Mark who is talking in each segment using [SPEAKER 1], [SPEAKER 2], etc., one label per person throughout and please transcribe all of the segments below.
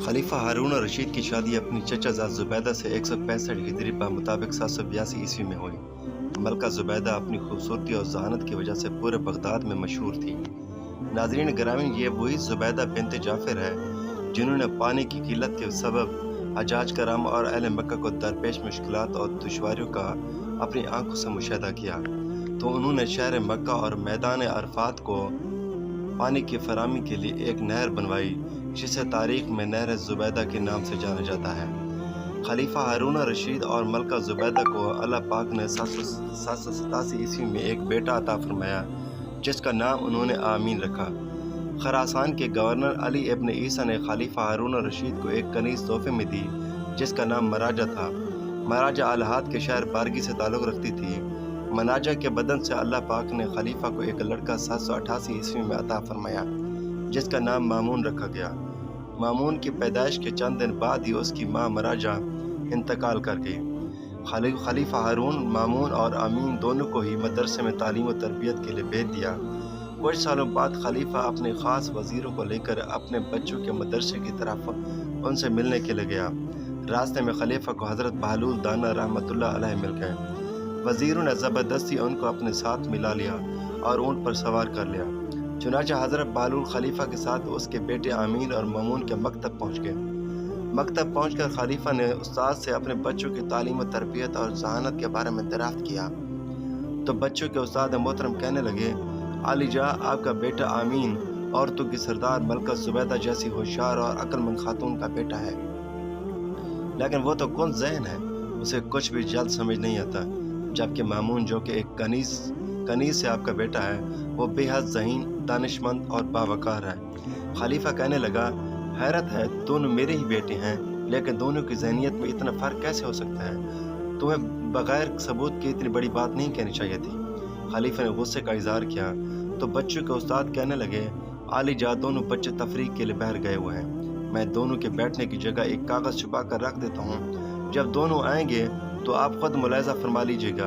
[SPEAKER 1] खलीफा हारून रशीद की शादी अपनी चचाजाद ज़ुबैदा से 165 हिजरी पर मुताबिक 782 ईस्वी में हुई। मलका ज़ुबैदा अपनी खूबसूरती और जहानत की वजह से पूरे बगदाद में मशहूर थी। नाज़रीन ग्रामीण, ये वही ज़ुबैदा बिन्त जाफ़र है जिन्होंने पानी की किल्लत के सबब हज्जाज करम और अहले मक्का को दरपेश मुश्किलात और दुश्वारियों का अपनी आंखों से मुशाहिदा किया, तो उन्होंने शहर मक्का और मैदान अरफात को पानी की फराहमी के लिए एक नहर बनवाई, जिसे तारीख में नहर ज़ुबैदा के नाम से जाना जाता है। खलीफा हारून रशीद और मलका ज़ुबैदा को अल्लाह पाक ने 787 ईस्वी में एक बेटा अता फरमाया, जिसका नाम उन्होंने आमीन रखा। खरासान के गवर्नर अली इब्न ईसा ने खलीफा हारून रशीद को एक कनीज़ तोहफे में दी, जिसका नाम मराजा था। मराजा अलहाद के शहर बारगी से ताल्लुक़ रखती थी। मनाजा के बदन से अल्लाह पाक ने खलीफा को एक लड़का 788 ईस्वी में अता फरमाया, जिसका नाम मामून रखा गया। मामून की पैदाइश के चंद दिन बाद ही उसकी माँ मराजा इंतकाल कर गई। खलीफा हारून मामून और आमीन दोनों को ही मदरसे में तालीम और तरबियत के लिए भेज दिया। कुछ सालों बाद खलीफा अपने ख़ास वज़ीरों को लेकर अपने बच्चों के मदरसे की तरफ उनसे मिलने के लिए गया। रास्ते में खलीफा को हज़रत बहलूल दाना रहमतुल्लाह अलैह मिल गए। वज़ीरों ने ज़बरदस्ती उनको अपने साथ मिला लिया और ऊँट पर सवार कर लिया। चुनांचे हज़रत बहलूल खलीफा के साथ उसके बेटे आमीन और मामून के मकतब पहुँच गए। मकतब पहुँचकर खलीफा ने उस्ताद से अपने बच्चों की तालीम और तरबियत और जहानत के बारे में दरियाफ्त किया, तो बच्चों के उस्ताद मोहतरम कहने लगे, आलिजा, आपका बेटा आमीन औरतों की सरदार मलका ज़ुबैदा जैसी होशियार और अक्लमंद खातून का बेटा है, लेकिन वो तो कौन ज़हन है, उसे कुछ भी जल्द समझ नहीं आता। जबकि मामून, जो कि एक कनीज़ से आपका बेटा है, वो बेहद ज़हीन, दानिशमंद और बावकार है। खलीफा कहने लगा, हैरत है, दोनों मेरे ही बेटे हैं, लेकिन दोनों की ज़हनियत में इतना फ़र्क कैसे हो सकता है? तुम्हें बग़ैर सबूत के इतनी बड़ी बात नहीं कहनी चाहिए थी। खलीफा ने गुस्से का इज़हार किया, तो बच्चों के उस्ताद कहने लगे, आलिजा, दोनों बच्चे तफरीक के लिए बाहर गए हुए हैं। मैं दोनों के बैठने की जगह एक कागज़ छुपा कर रख देता हूँ। जब दोनों आएंगे तो आप खुद मुलाहिज़ा फरमा लीजिएगा।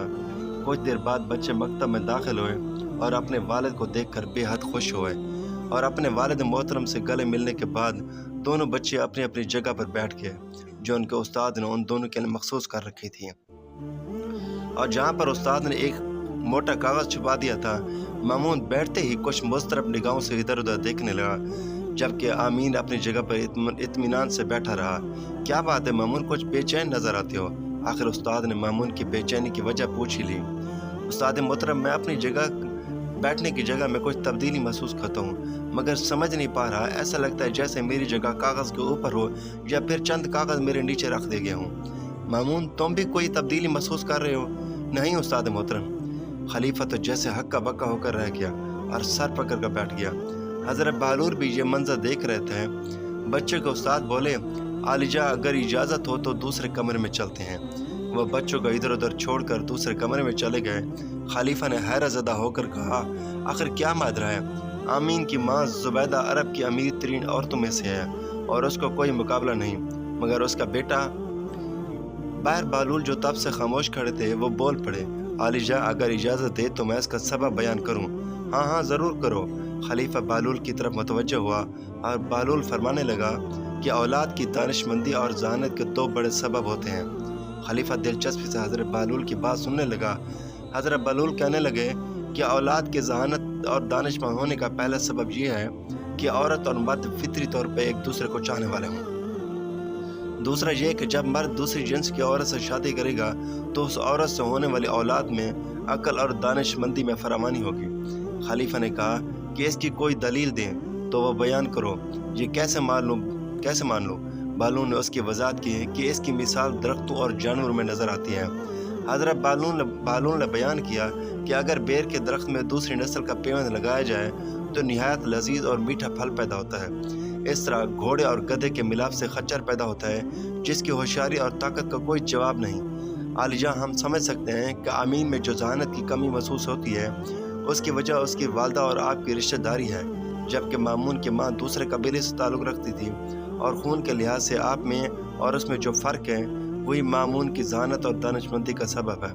[SPEAKER 1] कुछ देर बाद बच्चे मकतब में दाखिल हुए और अपने वालिद को देखकर बेहद खुश हुए, और अपने वालिद मोहतरम से गले मिलने के बाद दोनों बच्चे अपनी अपनी जगह पर बैठ गए, जो उनके उस्ताद ने उन दोनों के लिए मखसूस कर रखी थी। और जहाँ पर उस्ताद ने एक मोटा कागज़ छुपा दिया था, मामून बैठते ही कुछ मुस्तरब निगाहों से इधर उधर देखने लगा, जबकि आमीन अपनी जगह पर इत्मीनान से बैठा रहा। क्या बात है मामून, कुछ बेचैन नज़र आते हो? आखिर उस्ताद ने मामून की बेचैनी की वजह पूछ ही ली। उस्ताद मोहतरम, मैं अपनी बैठने की जगह में कुछ तब्दीली महसूस करता हूँ, मगर समझ नहीं पा रहा। ऐसा लगता है जैसे मेरी जगह कागज़ के ऊपर हो या फिर चंद कागज़ मेरे नीचे रख दे गया हूँ। मामून, तुम भी कोई तब्दीली महसूस कर रहे हो? नहीं उस्ताद मोहतरम। खलीफा तो जैसे हक्का बक्का होकर रह गया और सर पकड़ कर बैठ गया। हज़रत बहलूल भी ये मंजर देख रहे थे। बच्चों के उस्ताद बोले, आलिजा, अगर इजाज़त हो तो दूसरे कमरे में चलते हैं। वह बच्चों को इधर उधर छोड़कर दूसरे कमरे में चले गए। खलीफा ने हैरत ज़दा होकर कहा, आखिर क्या माजरा है? आमीन की माँ ज़ुबैदा अरब की अमीर तरीन औरतों में से है और उसको कोई मुकाबला नहीं, मगर उसका बेटा। बाहर बहलूल, जो तब से खामोश खड़े थे, वो बोल पड़े, आलिजा, अगर इजाज़त दे तो मैं इसका सबब बयान करूँ। हाँ हाँ, ज़रूर करो। खलीफा बहलूल की तरफ मुतवज्जह हुआ और बहलूल फरमाने लगा कि औलाद की दानिशमंदी और जहानत के दो बड़े सबब होते हैं। खलीफा दिलचस्पी से हज़रत बहलूल की बात सुनने लगा। हज़रत बहलूल कहने लगे कि औलाद के जहानत और दानिशमंद होने का पहला सबब यह है कि औरत और मर्द फितरी तौर पर एक दूसरे को चाहने वाले हों। दूसरा यह कि जब मर्द दूसरी जिन्स की औरत से शादी करेगा तो उस औरत से होने वाली औलाद में अक्ल और दानिशमंदी में फरामानी होगी। खलीफा ने कहा कि इसकी कोई दलील दें तो वह बयान करो, ये कैसे मान लो? बहलूल ने उसकी वजाहत की कि इसकी मिसाल दरख्तों और जानवरों में नज़र आती है। हज़रत बहलूल ने बयान किया कि अगर बेर के दरख्त में दूसरी नस्ल का पेवंद लगाया जाए तो निहायत लजीज और मीठा फल पैदा होता है। इस तरह घोड़े और गधे के मिलाप से खच्चर पैदा होता है, जिसकी होशियारी और ताकत का कोई जवाब नहीं। आलिजा, हम समझ सकते हैं कि आमीन में जो जहानत की कमी महसूस होती है, उसकी वजह उसकी वालदा और आपकी रिश्तेदारी है, जबकि मामून की माँ दूसरे कबीले से ताल्लुक़ रखती थी और खून के लिहाज से आप में और उसमें जो फ़र्क है वही मामून की जहानत और दानिशमंदी का सबब है।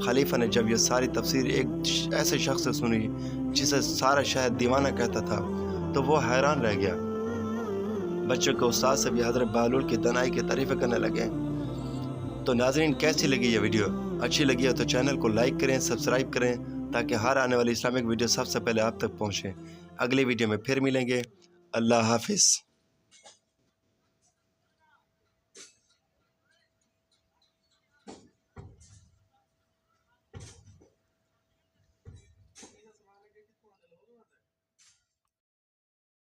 [SPEAKER 1] खलीफा ने जब यह सारी तफसीर एक ऐसे शख्स से सुनी जिसे सारा शहर दीवाना कहता था तो वो हैरान रह गया। बच्चों के उस्ताद से भी हज़रत बहलूल की दनाई की तारीफ़ें करने लगे। तो नाज़रीन, कैसी लगी ये वीडियो? अच्छी लगी हो तो चैनल को लाइक करें, सब्सक्राइब करें ताकि हर आने वाली इस्लामिक वीडियो सबसे पहले आप तक पहुँचे। अगली वीडियो में फिर मिलेंगे। अल्लाह हाफिज़।